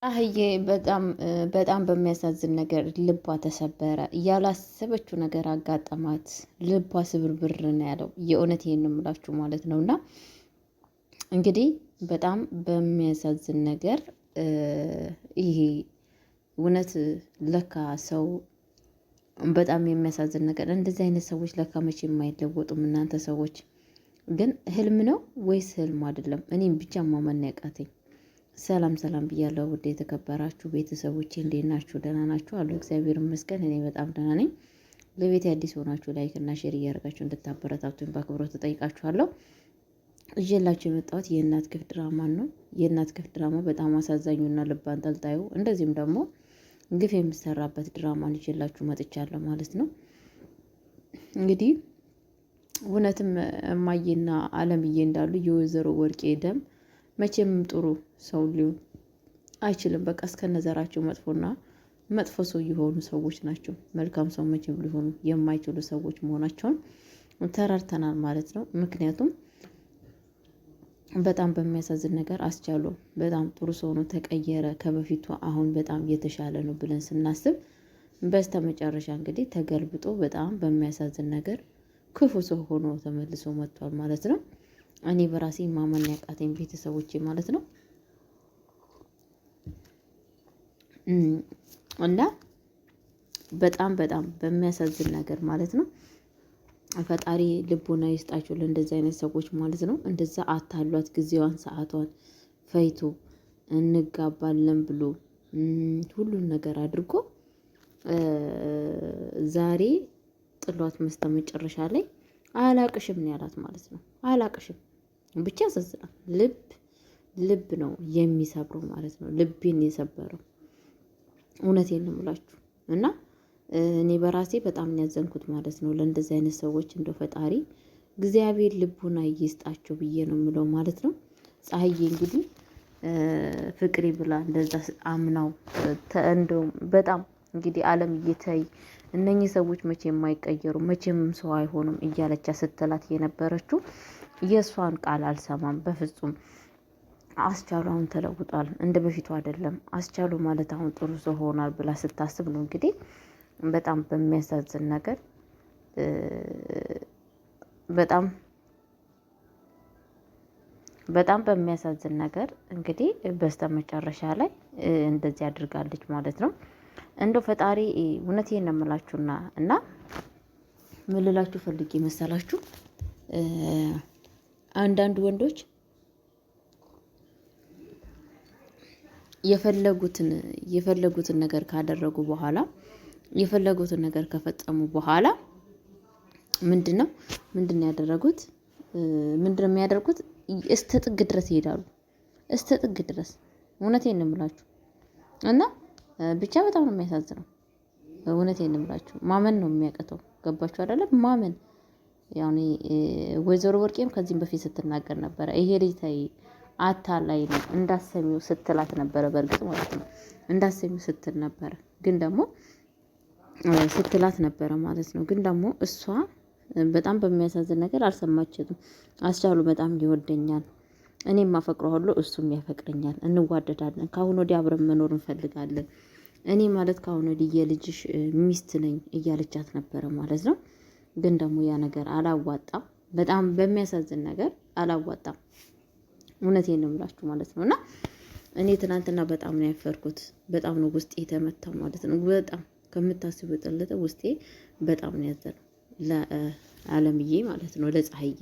አህዬ በጣም በሚያሳዝን ነገር ልቧ ተሰበረ። ያላሰበችው ነገር አጋጠማት። ልቧ ስብርብር ነው ያለው። የእውነት ይሄን የምላችሁ ማለት ነው። እና እንግዲህ በጣም በሚያሳዝን ነገር ይሄ እውነት ለካ ሰው በጣም የሚያሳዝን ነገር እንደዚህ አይነት ሰዎች ለካ መቼ የማይለወጡም። እናንተ ሰዎች ግን ህልም ነው ወይስ ህልም አይደለም? እኔም ብቻ ማመን ያቃተኝ። ሰላም ሰላም ብያለሁ። ውድ የተከበራችሁ ቤተሰቦቼ እንዴት ናችሁ? ደህና ናችሁ? አሉ እግዚአብሔር ይመስገን እኔ በጣም ደህና ነኝ። ለቤት አዲስ ሆናችሁ ላይክ እና ሼር እያደረጋችሁ እንድታበረታቱኝ በአክብሮት ተጠይቃችኋለሁ። እዤላችሁ የመጣሁት የእናት ግፍ ድራማን ነው። የእናት ግፍ ድራማ በጣም አሳዛኙና ልብ አንጠልጣዩ እንደዚህም ደግሞ ግፍ የሚሰራበት ድራማን ይዤላችሁ መጥቻለሁ ማለት ነው። እንግዲህ እውነትም እማዬና አለምዬ እንዳሉ የወይዘሮ ወርቄ ደም መቼም ጥሩ ሰው ሊሆን አይችልም። በቃ እስከነዘራቸው መጥፎና መጥፎ ሰው የሆኑ ሰዎች ናቸው። መልካም ሰው መቼም ሊሆኑ የማይችሉ ሰዎች መሆናቸውን ተረድተናል ማለት ነው። ምክንያቱም በጣም በሚያሳዝን ነገር አስቻሉ በጣም ጥሩ ሰው ነው፣ ተቀየረ፣ ከበፊቱ አሁን በጣም የተሻለ ነው ብለን ስናስብ በስተ መጨረሻ እንግዲህ ተገልብጦ በጣም በሚያሳዝን ነገር ክፉ ሰው ሆኖ ተመልሶ መጥቷል ማለት ነው። እኔ በራሴ ማመን ያቃተኝ ቤተሰቦቼ ማለት ነው። እና በጣም በሚያሳዝን ነገር ማለት ነው። ፈጣሪ ልቦና ይስጣችሁ ለእንደዚህ አይነት ሰዎች ማለት ነው። እንደዛ አታሏት ጊዜዋን ሰዓቷን ፈይቶ እንጋባለን ብሎ ሁሉን ነገር አድርጎ ዛሬ ጥሏት መስተ መጨረሻ ላይ አላቅሽም ነው ያላት ማለት ነው። አላቅሽም ብቻ ያሳዝናል። ልብ ነው የሚሰብረው ማለት ነው። ልቤን የሰበረው እውነቴን ነው የምላችሁ። እና እኔ በራሴ በጣም ያዘንኩት ማለት ነው። ለእንደዚህ አይነት ሰዎች እንደው ፈጣሪ እግዚአብሔር ልቡና ይስጣቸው ብዬ ነው የምለው ማለት ነው። ፀሐዬ እንግዲህ ፍቅሬ ብላ እንደዛ አምናው እንደው በጣም እንግዲህ አለም እየታይ እነኚህ ሰዎች መቼ የማይቀየሩ መቼም ሰው አይሆኑም እያለቻ ስትላት የነበረችው የእሷን ቃል አልሰማም በፍጹም። አስቻሉ አሁን ተለውጧል፣ እንደ በፊቱ አይደለም። አስቻሉ ማለት አሁን ጥሩ ሰው ሆኗል ብላ ስታስብ ነው እንግዲህ በጣም በሚያሳዝን ነገር በጣም በሚያሳዝን ነገር እንግዲህ በስተመጨረሻ ላይ እንደዚህ አድርጋለች ማለት ነው። እንደው ፈጣሪ እውነቴን ነው የምላችሁና እና ምን ልላችሁ ፈልጌ መሰላችሁ አንዳንድ ወንዶች የፈለጉትን ነገር ካደረጉ በኋላ የፈለጉትን ነገር ከፈጸሙ በኋላ ምንድነው ያደረጉት? ምንድነው የሚያደርጉት? እስተ ጥግ ድረስ ይሄዳሉ። እስተ ጥግ ድረስ እውነቴን ነው የምላችሁ እና ብቻ በጣም ነው የሚያሳዝነው። እውነቴን ነው የምላችሁ ማመን ነው የሚያቀተው። ገባችሁ አይደለም? ማመን ያኔ ወይዘሮ ወርቄም ከዚህም በፊት ስትናገር ነበረ። ይሄ ልጅ ታይ አታላይ ነው እንዳሰሚው ስትላት ነበረ። በእርግጥ ማለት ነው እንዳሰሚው ስትል ነበረ፣ ግን ደግሞ ስትላት ነበረ ማለት ነው። ግን ደግሞ እሷ በጣም በሚያሳዝን ነገር አልሰማችትም። አስቻሉ በጣም ይወደኛል፣ እኔም አፈቅረዋለሁ፣ እሱም ያፈቅረኛል፣ እንዋደዳለን፣ ከአሁን ወዲህ አብረን መኖር እንፈልጋለን፣ እኔ ማለት ከአሁን ወዲህ የልጅሽ ሚስት ነኝ እያለቻት ነበረ ማለት ነው። ግን ደግሞ ያ ነገር አላዋጣም። በጣም በሚያሳዝን ነገር አላዋጣም። እውነቴን ነው የምላችሁ ማለት ነው። እና እኔ ትናንትና በጣም ነው ያፈርኩት። በጣም ነው ውስጤ የተመታው ማለት ነው። በጣም ከምታስቡ የጠለጠ ውስጤ በጣም ነው ያዘነው ለአለምዬ ማለት ነው፣ ለፀሐዬ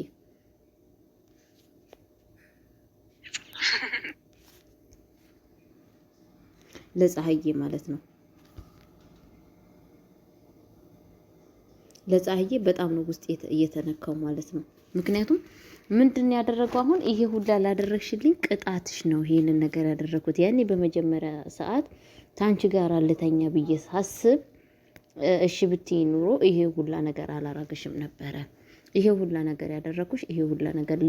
ማለት ነው። ለፀሐዬ በጣም ነው ውስጤ እየተነካው ማለት ነው። ምክንያቱም ምንድን ያደረገው አሁን ይሄ ሁላ ላደረግሽልኝ ቅጣትሽ ነው ይሄንን ነገር ያደረኩት። ያኔ በመጀመሪያ ሰዓት ታንቺ ጋር አልተኛ ብዬ ሳስብ እሺ ብትይ ኑሮ ይሄ ሁላ ነገር አላረግሽም ነበረ። ይሄ ሁላ ነገር ያደረኩሽ ይሄ ሁላ ነገር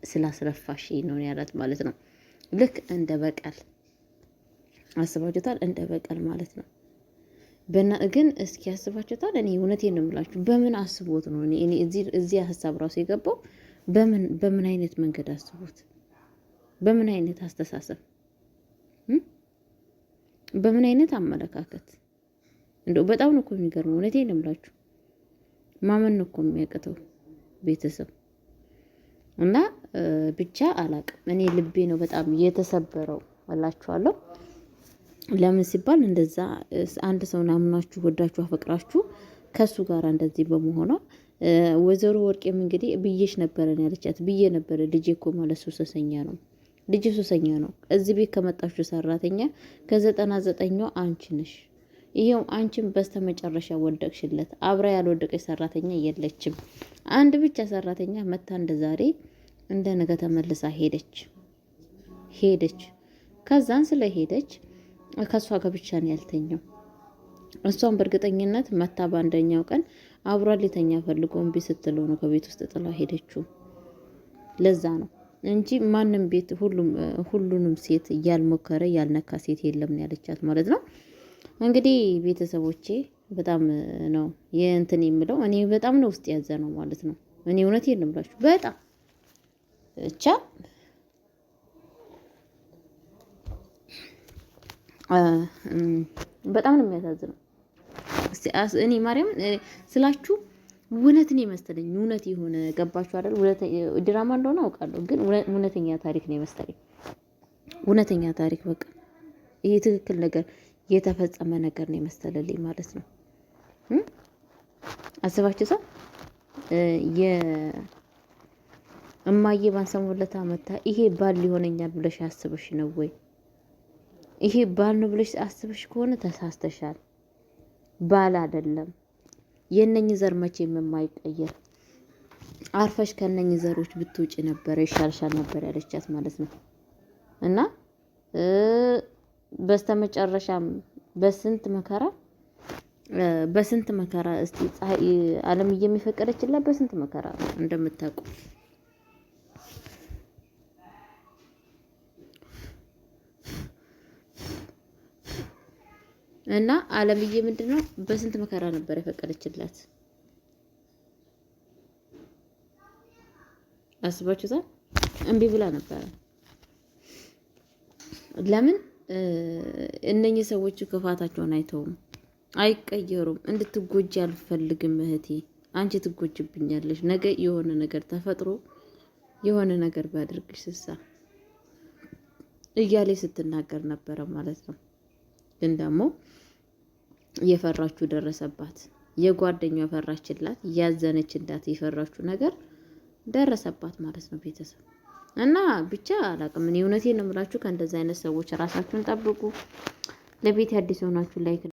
ስላስለፋሽ ነው ያላት ማለት ነው። ልክ እንደ በቀል አስባችሁታል? እንደ በቀል ማለት ነው። ግን እስኪ ያስባችሁታል? እኔ እውነቴን ነው የምላችሁ። በምን አስቦት ነው እኔ እዚህ ሀሳብ ራሱ የገባው? በምን አይነት መንገድ አስቦት? በምን አይነት አስተሳሰብ? በምን አይነት አመለካከት እንደው በጣም ነው እኮ የሚገርመው። እውነቴን ነው የምላችሁ። ማመን ነው እኮ የሚያቅተው ቤተሰብ እና ብቻ አላቅም። እኔ ልቤ ነው በጣም የተሰበረው እላችኋለሁ። ለምን ሲባል እንደዛ አንድ ሰውን አምናችሁ ወዳችሁ አፈቅራችሁ ከሱ ጋር እንደዚህ በመሆኗ ወይዘሮ ወርቄም እንግዲህ ብዬሽ ነበረን ያለቻት ብዬ ነበረ። ልጄ እኮ ማለት ሱሰኛ ነው፣ ልጅ ሱሰኛ ነው። እዚህ ቤት ከመጣችሁ ሰራተኛ ከ99ኛው አንቺ ነሽ። ይሄው አንቺም በስተመጨረሻ ወደቅሽለት። አብራ ያልወደቀች ሰራተኛ የለችም። አንድ ብቻ ሰራተኛ መታ እንደ ዛሬ እንደ ነገ ተመልሳ ሄደች። ከዛን ስለ ሄደች ከሷ ጋር ብቻ ነው ያልተኛው። እሷን በእርግጠኝነት መታ በአንደኛው ቀን አብሯ ሊተኛ ፈልጎ እምቢ ስትለው ነው ከቤት ውስጥ ጥላ ሄደችው። ለዛ ነው እንጂ ማንም ቤት ሁሉንም ሴት ያልሞከረ ያልነካ ሴት የለም ያለቻት ማለት ነው። እንግዲህ ቤተሰቦቼ በጣም ነው የእንትን የምለው እኔ በጣም ነው ውስጥ ያዘ ነው ማለት ነው። እኔ እውነቴን ነው የምላችሁ በጣም ብቻ በጣም ነው የሚያሳዝነው። እኔ ማርያም ስላችሁ እውነት ነው የመሰለኝ። እውነት የሆነ ገባችሁ አይደል? ድራማ እንደሆነ አውቃለሁ፣ ግን እውነተኛ ታሪክ ነው የመሰለኝ። እውነተኛ ታሪክ በቃ ይሄ ትክክል ነገር የተፈጸመ ነገር ነው የመሰለልኝ ማለት ነው። አስባችሁ ሰው እማዬ ባንሰሙለት አመታ ይሄ ባል ሊሆነኛል ብለሽ አስበሽ ነው ወይ? ይሄ ባል ነው ብለሽ አስበሽ ከሆነ ተሳስተሻል። ባል አይደለም። የነኚህ ዘር መቼም የማይቀየር አርፈሽ ከነኚህ ዘሮች ብትውጪ ነበር ይሻልሻል ነበር ያለቻት ማለት ነው። እና በስተመጨረሻም በስንት መከራ እስቲ ዓለም የሚፈቀደችላት በስንት መከራ እንደምታውቁ እና ዓለምዬ ምንድነው በስንት መከራ ነበር የፈቀደችላት? አስባችሁታል? እምቢ ብላ ነበረ። ለምን? እነኚህ ሰዎች ክፋታቸውን አይተውም፣ አይቀየሩም። እንድትጎጂ አልፈልግም እህቴ፣ አንቺ ትጎጅብኛለሽ። ነገ የሆነ ነገር ተፈጥሮ የሆነ ነገር ባድርግሽ ስሳ እያሌ ስትናገር ነበረ ማለት ነው። ግን ደግሞ የፈራችሁ ደረሰባት። የጓደኛው ፈራችላት፣ ያዘነችላት የፈራችሁ ነገር ደረሰባት ማለት ነው ቤተሰብ። እና ብቻ አላቅም። እኔ እውነቴን ነው የምላችሁ፣ ከእንደዚህ አይነት ሰዎች ራሳችሁን ጠብቁ። ለቤት አዲስ ሆናችሁ ላይክ